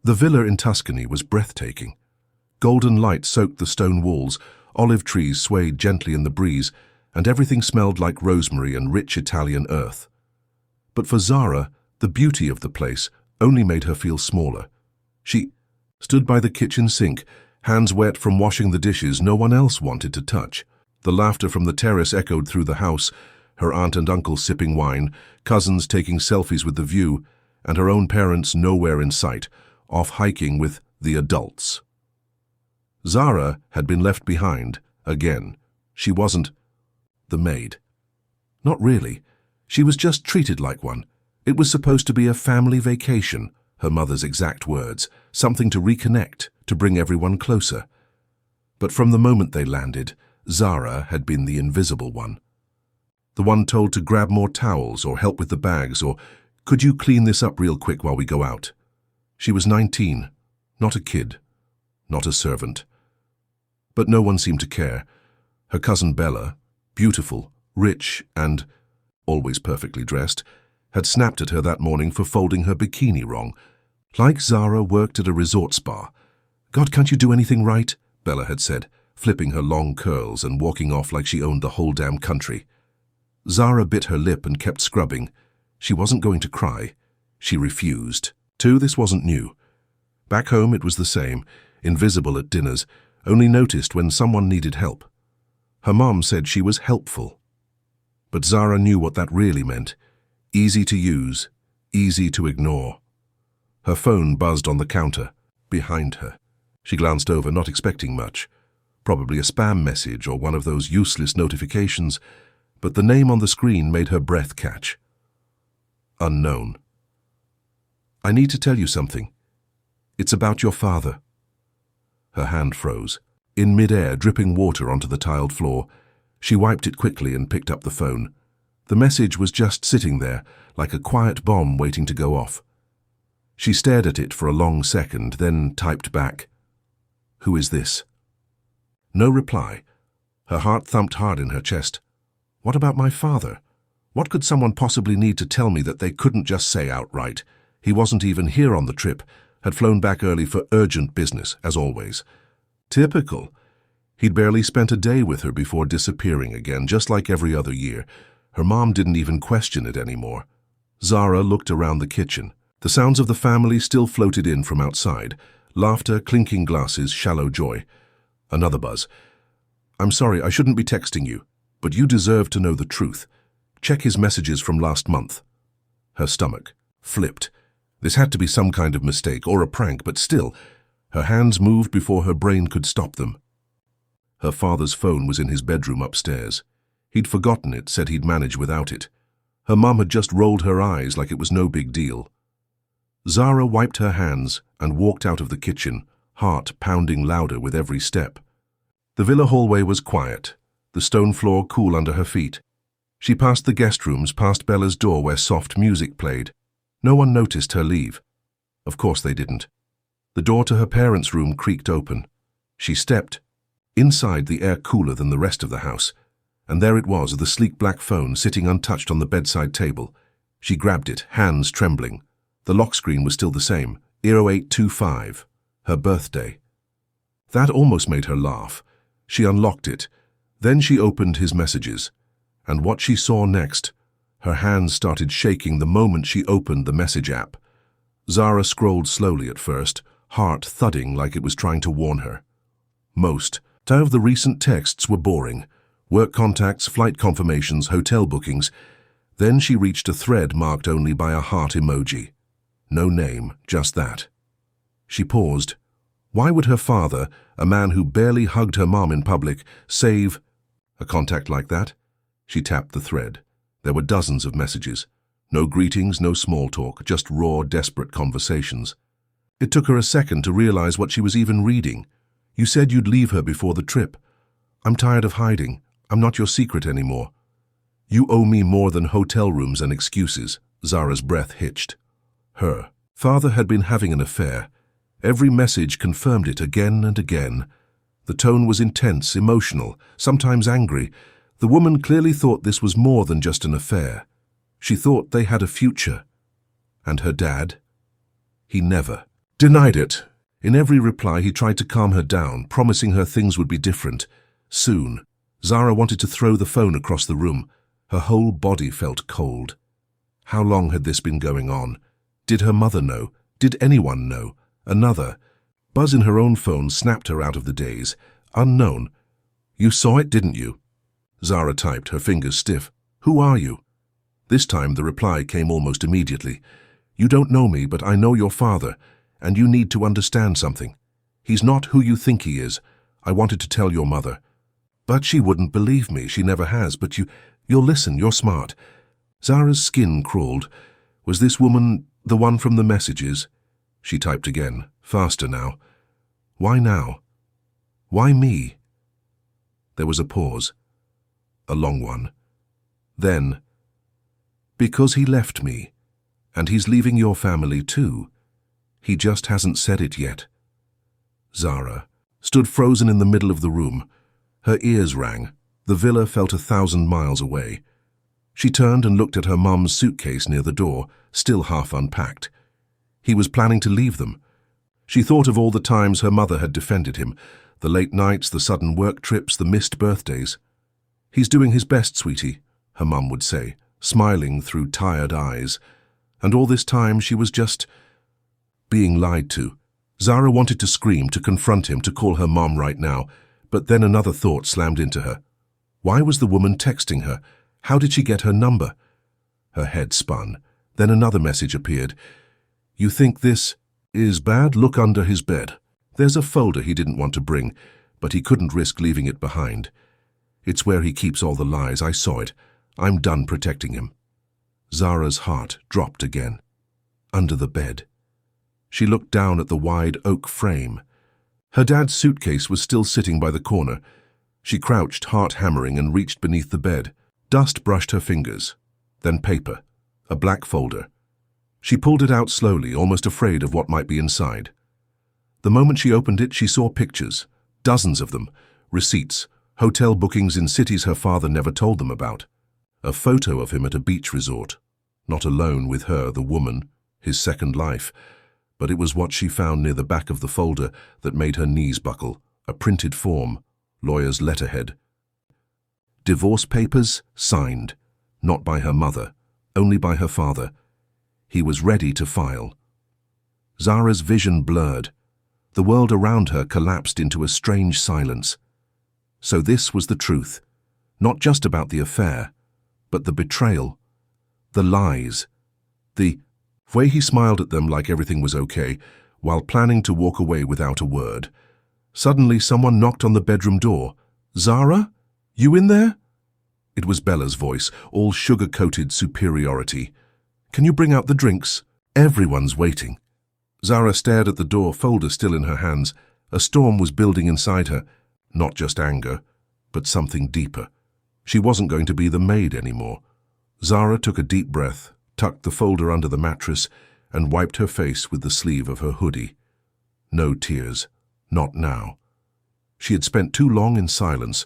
The villa in Tuscany was breathtaking. Golden light soaked the stone walls, olive trees swayed gently in the breeze, and everything smelled like rosemary and rich Italian earth. But for Zara, the beauty of the place only made her feel smaller. She stood by the kitchen sink, hands wet from washing the dishes no one else wanted to touch. The laughter from the terrace echoed through the house, her aunt and uncle sipping wine, cousins taking selfies with the view, and her own parents nowhere in sight, off hiking with the adults. Zara had been left behind, again. She wasn't the maid. Not really. She was just treated like one. It was supposed to be a family vacation, her mother's exact words, something to reconnect, to bring everyone closer. But from the moment they landed, Zara had been the invisible one. The one told to grab more towels or help with the bags or, could you clean this up real quick while we go out? She was 19, not a kid, not a servant. But no one seemed to care. Her cousin Bella, beautiful, rich, and always perfectly dressed, had snapped at her that morning for folding her bikini wrong. Like Zara worked at a resort spa. God, can't you do anything right? Bella had said, flipping her long curls and walking off like she owned the whole damn country. Zara bit her lip and kept scrubbing. She wasn't going to cry. She refused. Too, this wasn't new. Back home it was the same, invisible at dinners, only noticed when someone needed help. Her mom said she was helpful. But Zara knew what that really meant. Easy to use, easy to ignore. Her phone buzzed on the counter, behind her. She glanced over, not expecting much. Probably a spam message or one of those useless notifications, but the name on the screen made her breath catch. Unknown. I need to tell you something. It's about your father. Her hand froze. In mid-air, dripping water onto the tiled floor, she wiped it quickly and picked up the phone. The message was just sitting there, like a quiet bomb waiting to go off. She stared at it for a long second, then typed back, "Who is this?" No reply. Her heart thumped hard in her chest. What about my father? What could someone possibly need to tell me that they couldn't just say outright? He wasn't even here on the trip, had flown back early for urgent business, as always. Typical. He'd barely spent a day with her before disappearing again, just like every other year. Her mom didn't even question it anymore. Zara looked around the kitchen. The sounds of the family still floated in from outside. Laughter, clinking glasses, shallow joy. Another buzz. I'm sorry, I shouldn't be texting you, but you deserve to know the truth. Check his messages from last month. Her stomach flipped. This had to be some kind of mistake or a prank, but still, her hands moved before her brain could stop them. Her father's phone was in his bedroom upstairs. He'd forgotten it, said he'd manage without it. Her mum had just rolled her eyes like it was no big deal. Zara wiped her hands and walked out of the kitchen, heart pounding louder with every step. The villa hallway was quiet, the stone floor cool under her feet. She passed the guest rooms, past Bella's door where soft music played. No one noticed her leave. Of course they didn't. The door to her parents' room creaked open. She stepped. Inside, the air cooler than the rest of the house. And there it was, the sleek black phone sitting untouched on the bedside table. She grabbed it, hands trembling. The lock screen was still the same, 0825, her birthday. That almost made her laugh. She unlocked it. Then she opened his messages. And what she saw next, her hands started shaking the moment she opened the message app. Zara scrolled slowly at first, heart thudding like it was trying to warn her. Most of the recent texts were boring. Work contacts, flight confirmations, hotel bookings. Then she reached a thread marked only by a heart emoji. No name, just that. She paused. Why would her father, a man who barely hugged her mom in public, save a contact like that? She tapped the thread. There were dozens of messages. No greetings, no small talk, just raw, desperate conversations. It took her a second to realize what she was even reading. You said you'd leave her before the trip. I'm tired of hiding. I'm not your secret anymore. You owe me more than hotel rooms and excuses. Zara's breath hitched. Her father had been having an affair. Every message confirmed it again and again. The tone was intense, emotional, sometimes angry. The woman clearly thought this was more than just an affair. She thought they had a future. And her dad? He never. Denied it. In every reply, he tried to calm her down, promising her things would be different. Soon, Zara wanted to throw the phone across the room. Her whole body felt cold. How long had this been going on? Did her mother know? Did anyone know? Another buzz in her own phone snapped her out of the daze. Unknown. You saw it, didn't you? Zara typed, her fingers stiff. Who are you? This time the reply came almost immediately. You don't know me, but I know your father, and you need to understand something. He's not who you think he is. I wanted to tell your mother. But she wouldn't believe me, she never has, but you'll listen, you're smart. Zara's skin crawled. Was this woman the one from the messages? She typed again, faster now. Why now? Why me? There was a pause. A long one. Then, because he left me, and he's leaving your family too. He just hasn't said it yet. Zara stood frozen in the middle of the room. Her ears rang. The villa felt 1,000 miles away. She turned and looked at her mum's suitcase near the door, still half unpacked. He was planning to leave them. She thought of all the times her mother had defended him, the late nights, the sudden work trips, the missed birthdays. He's doing his best, sweetie, her mum would say, smiling through tired eyes. And all this time she was just being lied to. Zara wanted to scream, to confront him, to call her mom right now, but then another thought slammed into her. Why was the woman texting her? How did she get her number? Her head spun. Then another message appeared. You think this is bad? Look under his bed. There's a folder he didn't want to bring, but he couldn't risk leaving it behind. It's where he keeps all the lies. I saw it. I'm done protecting him. Zara's heart dropped again. Under the bed. She looked down at the wide oak frame. Her dad's suitcase was still sitting by the corner. She crouched, heart hammering, and reached beneath the bed. Dust brushed her fingers. Then paper. A black folder. She pulled it out slowly, almost afraid of what might be inside. The moment she opened it, she saw pictures. Dozens of them. Receipts. Hotel bookings in cities her father never told them about. A photo of him at a beach resort. Not alone with her, the woman, his second life. But it was what she found near the back of the folder that made her knees buckle. A printed form. Lawyer's letterhead. Divorce papers, signed. Not by her mother. Only by her father. He was ready to file. Zara's vision blurred. The world around her collapsed into a strange silence. So this was the truth. Not just about the affair, but the betrayal. The lies. The way he smiled at them like everything was okay, while planning to walk away without a word. Suddenly someone knocked on the bedroom door. Zara? You in there? It was Bella's voice, all sugar-coated superiority. Can you bring out the drinks? Everyone's waiting. Zara stared at the door, folder still in her hands. A storm was building inside her. Not just anger, but something deeper. She wasn't going to be the maid anymore. Zara took a deep breath, tucked the folder under the mattress, and wiped her face with the sleeve of her hoodie. No tears. Not now. She had spent too long in silence,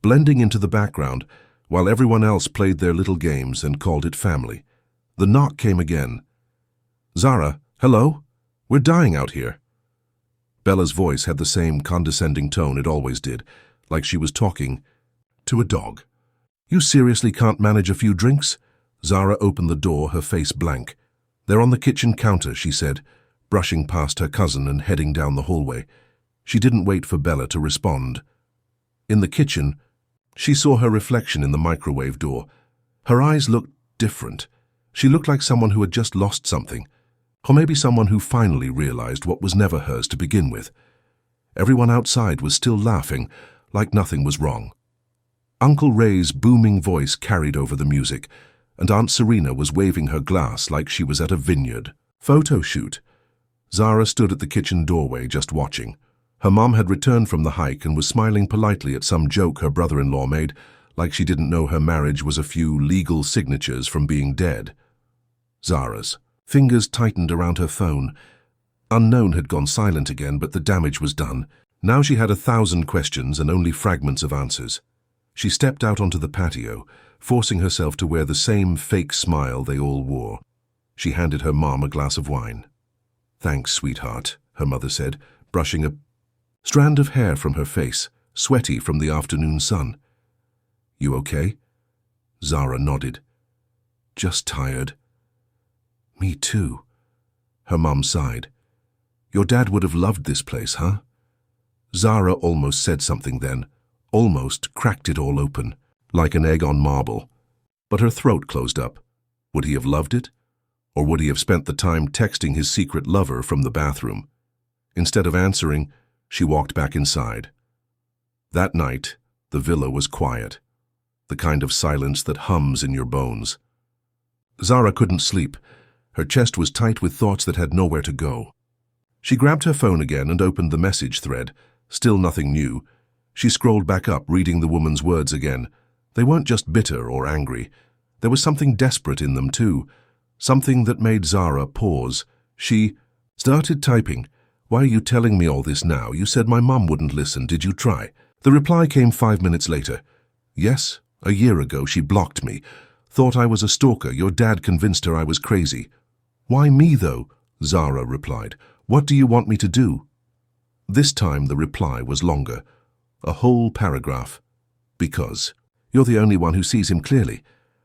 blending into the background, while everyone else played their little games and called it family. The knock came again. Zara, hello? We're dying out here. Bella's voice had the same condescending tone it always did, like she was talking to a dog. You seriously can't manage a few drinks? Zara opened the door, her face blank. They're on the kitchen counter, she said, brushing past her cousin and heading down the hallway. She didn't wait for Bella to respond. In the kitchen, she saw her reflection in the microwave door. Her eyes looked different. She looked like someone who had just lost something, or maybe someone who finally realized what was never hers to begin with. Everyone outside was still laughing, like nothing was wrong. Uncle Ray's booming voice carried over the music, and Aunt Serena was waving her glass like she was at a vineyard. Photo shoot. Zara stood at the kitchen doorway just watching. Her mom had returned from the hike and was smiling politely at some joke her brother-in-law made, like she didn't know her marriage was a few legal signatures from being dead. Zara's fingers tightened around her phone. Unknown had gone silent again, but the damage was done. Now she had 1,000 questions and only fragments of answers. She stepped out onto the patio, forcing herself to wear the same fake smile they all wore. She handed her mom a glass of wine. "Thanks, sweetheart," her mother said, brushing a strand of hair from her face, sweaty from the afternoon sun. "You okay?" Zara nodded. "Just tired." "Me too." Her mum sighed. "Your dad would have loved this place, huh?" Zara almost said something then, almost cracked it all open, like an egg on marble. But her throat closed up. Would he have loved it? Or would he have spent the time texting his secret lover from the bathroom? Instead of answering, she walked back inside. That night, the villa was quiet, the kind of silence that hums in your bones. Zara couldn't sleep. Her chest was tight with thoughts that had nowhere to go. She grabbed her phone again and opened the message thread. Still nothing new. She scrolled back up, reading the woman's words again. They weren't just bitter or angry. There was something desperate in them, too. Something that made Zara pause. She started typing. "Why are you telling me all this now? You said my mum wouldn't listen. Did you try?" The reply came 5 minutes later. "Yes, a year ago she blocked me. Thought I was a stalker. Your dad convinced her I was crazy." "Why me, though?" Zara replied. "What do you want me to do?" This time the reply was longer. A whole paragraph. "Because you're the only one who sees him clearly.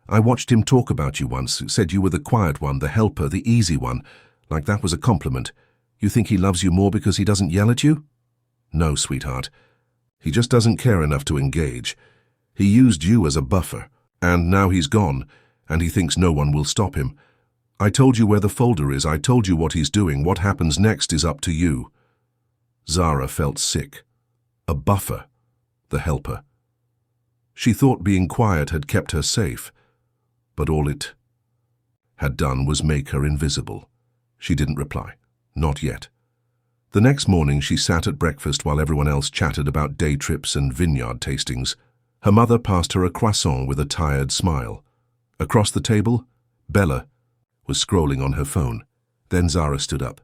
I watched him talk about you once, said you were the quiet one, the helper, the easy one, like that was a compliment. You think he loves you more because he doesn't yell at you?" "No, sweetheart. He just doesn't care enough to engage. He used you as a buffer, and now he's gone, and he thinks no one will stop him. I told you where the folder is. I told you what he's doing. What happens next is up to you." Zara felt sick. A buffer. The helper. She thought being quiet had kept her safe, but all it had done was make her invisible. She didn't reply. Not yet. The next morning she sat at breakfast while everyone else chatted about day trips and vineyard tastings. Her mother passed her a croissant with a tired smile. Across the table, Bella was scrolling on her phone. Then Zara stood up.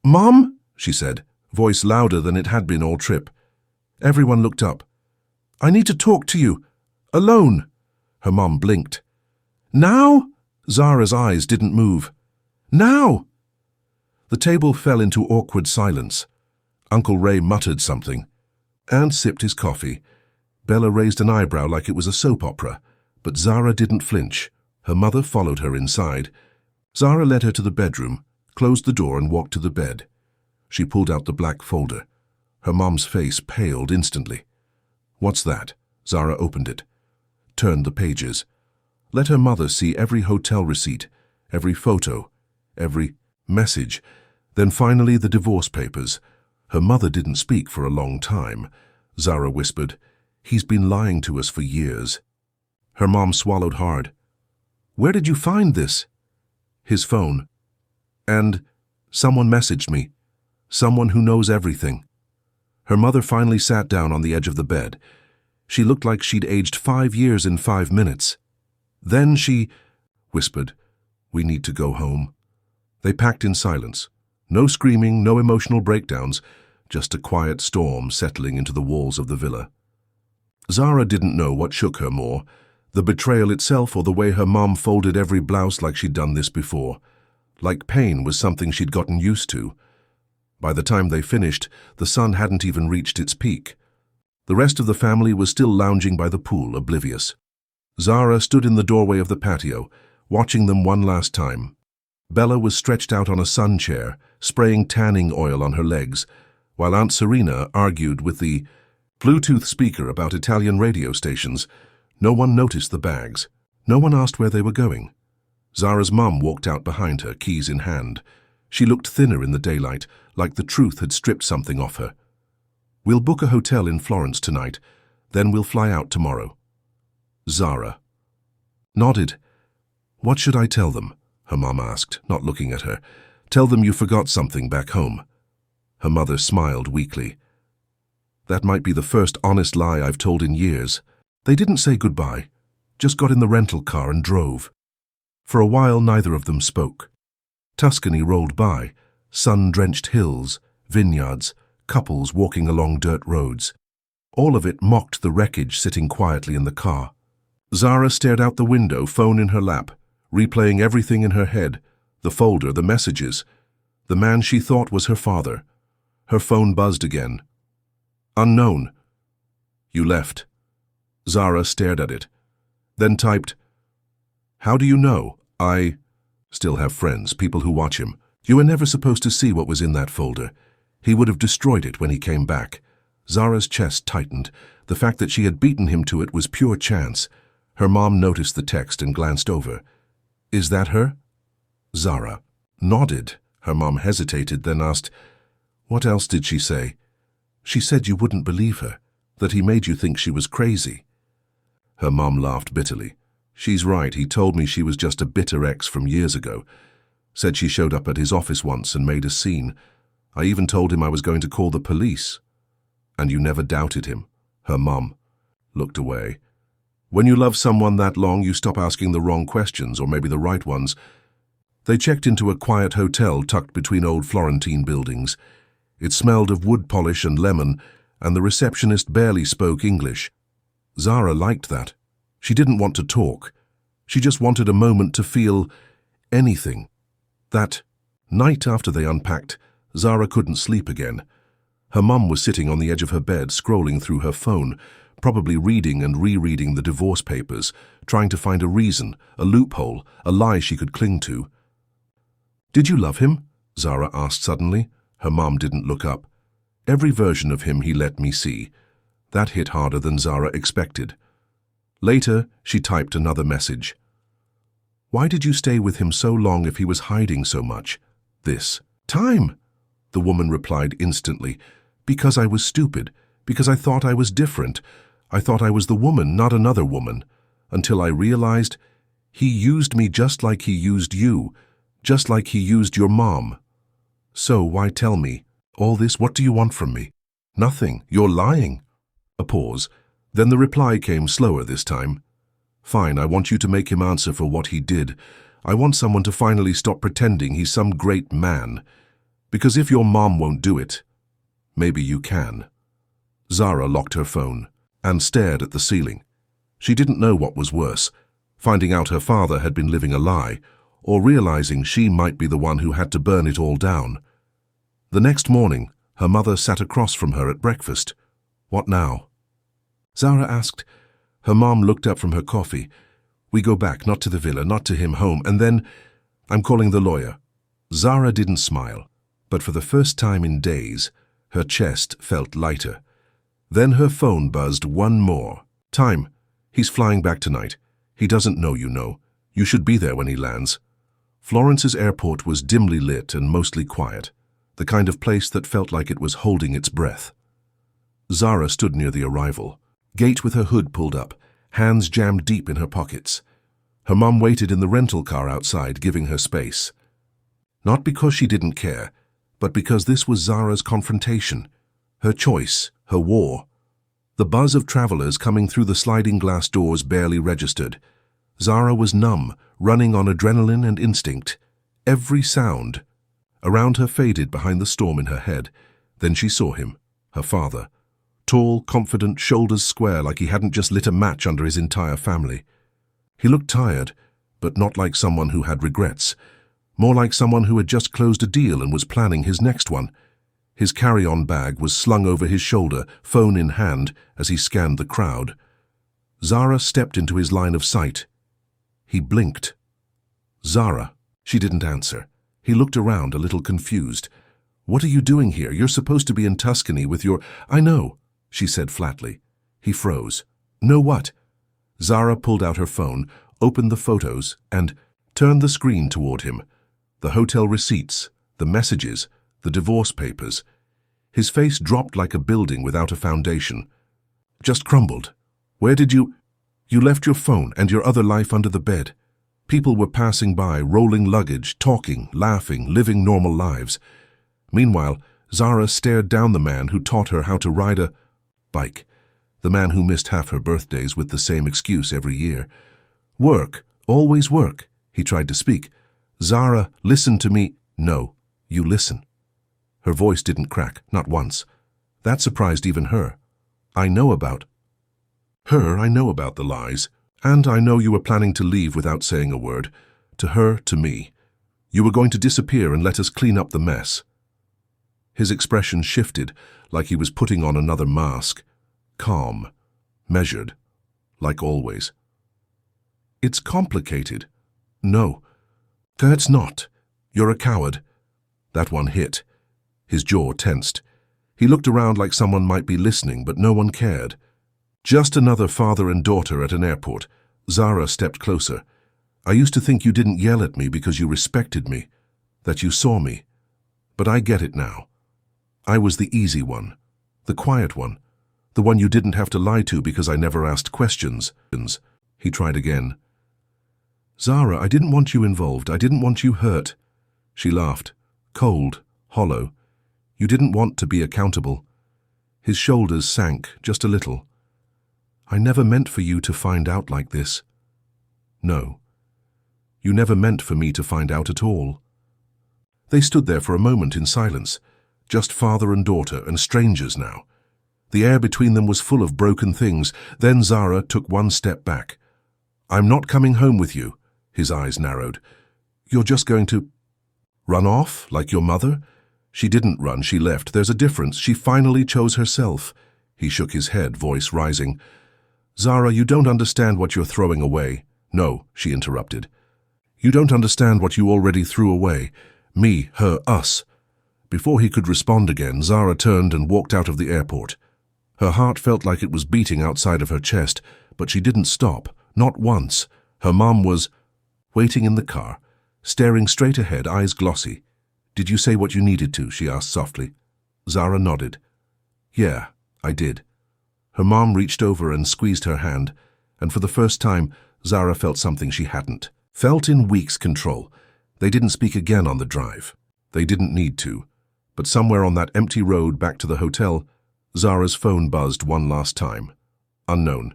"Mom," she said, voice louder than it had been all trip. Everyone looked up. "I need to talk to you. Alone." Her mom blinked. "Now?" Zara's eyes didn't move. "Now!" The table fell into awkward silence. Uncle Ray muttered something. Aunt sipped his coffee. Bella raised an eyebrow like it was a soap opera, but Zara didn't flinch. Her mother followed her inside. Zara led her to the bedroom, closed the door and walked to the bed. She pulled out the black folder. Her mom's face paled instantly. "What's that?" Zara opened it. Turned the pages. Let her mother see every hotel receipt, every photo, every message. Then finally the divorce papers. Her mother didn't speak for a long time. Zara whispered, "He's been lying to us for years." Her mom swallowed hard. "Where did you find this?" "His phone. And someone messaged me. Someone who knows everything." Her mother finally sat down on the edge of the bed. She looked like she'd aged 5 years in 5 minutes. Then she whispered, "We need to go home." They packed in silence. No screaming, no emotional breakdowns, just a quiet storm settling into the walls of the villa. Zara didn't know what shook her more, the betrayal itself or the way her mom folded every blouse like she'd done this before. Like pain was something she'd gotten used to. By the time they finished, the sun hadn't even reached its peak. The rest of the family was still lounging by the pool, oblivious. Zara stood in the doorway of the patio, watching them one last time. Bella was stretched out on a sun chair, spraying tanning oil on her legs, while Aunt Serena argued with the Bluetooth speaker about Italian radio stations. No one noticed the bags. No one asked where they were going. Zara's mum walked out behind her, keys in hand. She looked thinner in the daylight, like the truth had stripped something off her. "We'll book a hotel in Florence tonight, then we'll fly out tomorrow." Zara nodded. "What should I tell them?" her mum asked, not looking at her. "Tell them you forgot something back home." Her mother smiled weakly. "That might be the first honest lie I've told in years. They didn't say goodbye, just got in the rental car and drove." For a while neither of them spoke. Tuscany rolled by, sun-drenched hills, vineyards, couples walking along dirt roads. All of it mocked the wreckage sitting quietly in the car. Zara stared out the window, phone in her lap, replaying everything in her head, the folder, the messages. The man she thought was her father. Her phone buzzed again. Unknown. You left. Zara stared at it, then typed, How do you know? I still have friends, people who watch him. You were never supposed to see what was in that folder. He would have destroyed it when he came back. Zara's chest tightened. The fact that she had beaten him to it was pure chance. Her mom noticed the text and glanced over. Is that her? Zara nodded. Her mom hesitated, then asked, What else did she say? She said you wouldn't believe her, that he made you think she was crazy. Her mom laughed bitterly. She's right, he told me she was just a bitter ex from years ago. Said she showed up at his office once and made a scene. I even told him I was going to call the police. And you never doubted him. Her mom looked away. When you love someone that long, you stop asking the wrong questions, or maybe the right ones. They checked into a quiet hotel tucked between old Florentine buildings. It smelled of wood polish and lemon, and the receptionist barely spoke English. Zara liked that. She didn't want to talk. She just wanted a moment to feel anything. That night after they unpacked, Zara couldn't sleep again. Her mum was sitting on the edge of her bed, scrolling through her phone, probably reading and rereading the divorce papers, trying to find a reason, a loophole, a lie she could cling to. Did you love him? Zara asked suddenly. Her mum didn't look up. Every version of him he let me see. That hit harder than Zara expected. Later, she typed another message. Why did you stay with him so long if he was hiding so much? This time, the woman replied instantly. Because I was stupid. Because I thought I was different. I thought I was the woman, not another woman. Until I realized he used me just like he used you, just like he used your mom. So why tell me all this? What do you want from me? Nothing. You're lying. A pause. Then the reply came slower this time. Fine, I want you to make him answer for what he did. I want someone to finally stop pretending he's some great man. Because if your mom won't do it, maybe you can. Zara locked her phone and stared at the ceiling. She didn't know what was worse, finding out her father had been living a lie, or realizing she might be the one who had to burn it all down. The next morning, her mother sat across from her at breakfast. What now? Zara asked. Her mom looked up from her coffee. We go back, not to the villa, not to him, home, and then I'm calling the lawyer. Zara didn't smile, but for the first time in days, her chest felt lighter. Then her phone buzzed one more. Time. He's flying back tonight. He doesn't know you know. You should be there when he lands. Florence's airport was dimly lit and mostly quiet, the kind of place that felt like it was holding its breath. Zara stood near the arrival, gate with her hood pulled up, hands jammed deep in her pockets. Her mum waited in the rental car outside, giving her space. Not because she didn't care, but because this was Zara's confrontation, her choice, her war. The buzz of travelers coming through the sliding glass doors barely registered. Zara was numb, running on adrenaline and instinct. Every sound around her faded behind the storm in her head. Then she saw him, her father. Tall, confident, shoulders square like he hadn't just lit a match under his entire family. He looked tired, but not like someone who had regrets. More like someone who had just closed a deal and was planning his next one. His carry-on bag was slung over his shoulder, phone in hand, as he scanned the crowd. Zara stepped into his line of sight. He blinked. Zara. She didn't answer. He looked around, a little confused. What are you doing here? You're supposed to be in Tuscany with your... I know, she said flatly. He froze. Know what? Zara pulled out her phone, opened the photos, and turned the screen toward him. The hotel receipts, the messages, the divorce papers. His face dropped like a building without a foundation. Just crumbled. Where did you... You left your phone and your other life under the bed. People were passing by, rolling luggage, talking, laughing, living normal lives. Meanwhile, Zara stared down the man who taught her how to ride a bike, the man who missed half her birthdays with the same excuse every year. Work, always work, he tried to speak. Zara, listen to me. No, you listen. Her voice didn't crack, not once. That surprised even her. I know about the lies, and I know you were planning to leave without saying a word. To her, to me. You were going to disappear and let us clean up the mess." His expression shifted, like he was putting on another mask. Calm, measured, like always. "It's complicated." "No, it's not. You're a coward." That one hit. His jaw tensed. He looked around like someone might be listening, but no one cared. Just another father and daughter at an airport. Zara stepped closer. "I used to think you didn't yell at me because you respected me, that you saw me. But I get it now. I was the easy one, the quiet one, the one you didn't have to lie to because I never asked questions." He tried again. "Zara, I didn't want you involved. I didn't want you hurt." She laughed, cold, hollow. "You didn't want to be accountable." His shoulders sank just a little. "I never meant for you to find out like this." "No. You never meant for me to find out at all." They stood there for a moment in silence, just father and daughter and strangers now. The air between them was full of broken things. Then Zara took one step back. "I'm not coming home with you." His eyes narrowed. "You're just going to run off, like your mother?" "She didn't run, she left. There's a difference. She finally chose herself." He shook his head, voice rising. "Zara, you don't understand what you're throwing away." "No," she interrupted. "You don't understand what you already threw away. Me, her, us." Before he could respond again, Zara turned and walked out of the airport. Her heart felt like it was beating outside of her chest, but she didn't stop, not once. Her mom was waiting in the car, staring straight ahead, eyes glossy. "Did you say what you needed to?" she asked softly. Zara nodded. "Yeah, I did." Her mom reached over and squeezed her hand, and for the first time, Zara felt something she hadn't felt in weeks. Control. They didn't speak again on the drive. They didn't need to. But somewhere on that empty road back to the hotel, Zara's phone buzzed one last time. Unknown.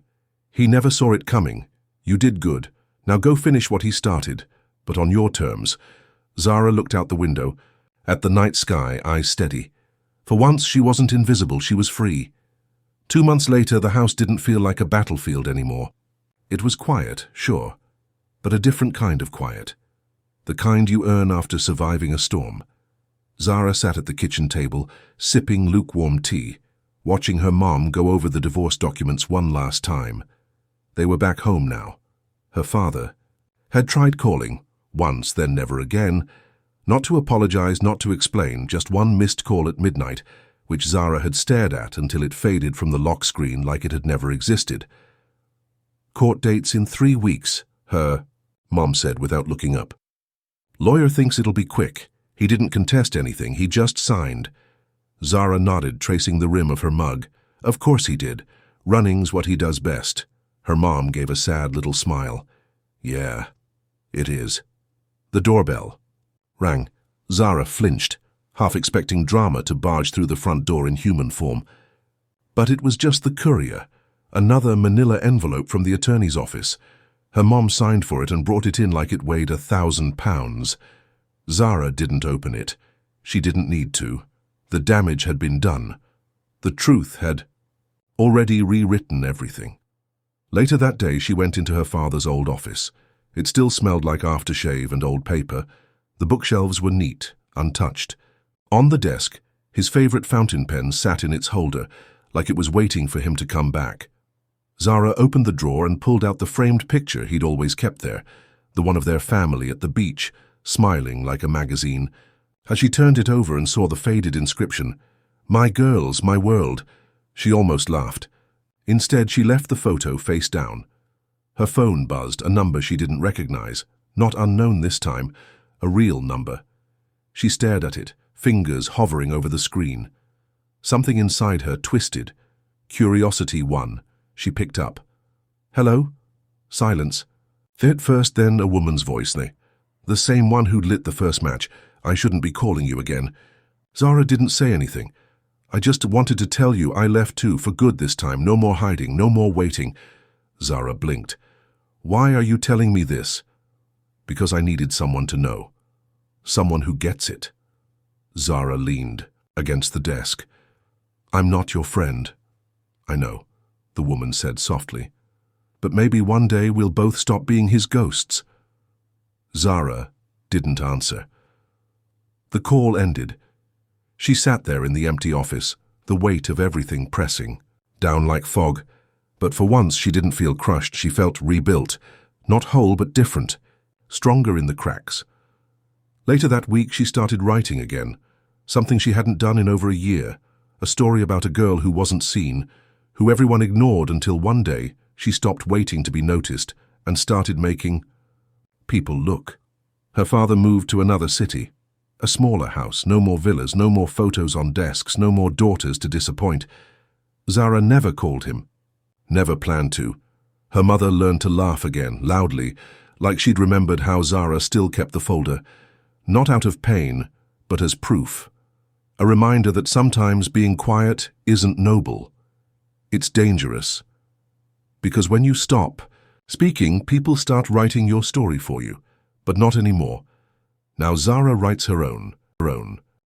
"He never saw it coming. You did good. Now go finish what he started, but on your terms." Zara looked out the window, at the night sky, eyes steady. For once, she wasn't invisible, she was free. 2 months later, the house didn't feel like a battlefield anymore. It was quiet, sure, but a different kind of quiet. The kind you earn after surviving a storm. Zara sat at the kitchen table, sipping lukewarm tea, watching her mom go over the divorce documents one last time. They were back home now. Her father had tried calling, once, then never again, not to apologize, not to explain, just one missed call at midnight, which Zara had stared at until it faded from the lock screen like it had never existed. "Court dates in 3 weeks, her mom said without looking up. "Lawyer thinks it'll be quick. He didn't contest anything, he just signed." Zara nodded, tracing the rim of her mug. "Of course he did. Running's what he does best." Her mom gave a sad little smile. "Yeah, it is." The doorbell rang. Zara flinched, half expecting drama to barge through the front door in human form. But it was just the courier, another manila envelope from the attorney's office. Her mom signed for it and brought it in like it weighed 1,000 pounds. Zara didn't open it. She didn't need to. The damage had been done. The truth had already rewritten everything. Later that day, she went into her father's old office. It still smelled like aftershave and old paper. The bookshelves were neat, untouched. On the desk, his favorite fountain pen sat in its holder, like it was waiting for him to come back. Zara opened the drawer and pulled out the framed picture he'd always kept there, the one of their family at the beach, smiling like a magazine. As she turned it over and saw the faded inscription, "My girls, my world," she almost laughed. Instead, she left the photo face down. Her phone buzzed, a number she didn't recognize, not unknown this time, a real number. She stared at it, fingers hovering over the screen. Something inside her twisted. Curiosity won. She picked up. "Hello?" Silence. At first, then a woman's voice. The same one who'd lit the first match. "I shouldn't be calling you again." Zara didn't say anything. "I just wanted to tell you I left too, for good this time. No more hiding, no more waiting." Zara blinked. "Why are you telling me this?" "Because I needed someone to know. Someone who gets it." Zara leaned against the desk. "I'm not your friend." "I know," the woman said softly. "But maybe one day we'll both stop being his ghosts." Zara didn't answer. The call ended. She sat there in the empty office, the weight of everything pressing down like fog. But for once she didn't feel crushed. She felt rebuilt, not whole but different, stronger in the cracks. Later that week she started writing again, something she hadn't done in over a year, a story about a girl who wasn't seen, who everyone ignored until one day she stopped waiting to be noticed and started making people look. Her father moved to another city, a smaller house, no more villas, no more photos on desks, no more daughters to disappoint. Zara never called him, never planned to. Her mother learned to laugh again, loudly, like she'd remembered how Zara still kept the folder, not out of pain, but as proof. A reminder that sometimes being quiet isn't noble. It's dangerous. Because when you stop speaking, people start writing your story for you, but not anymore. Now Zara writes her own.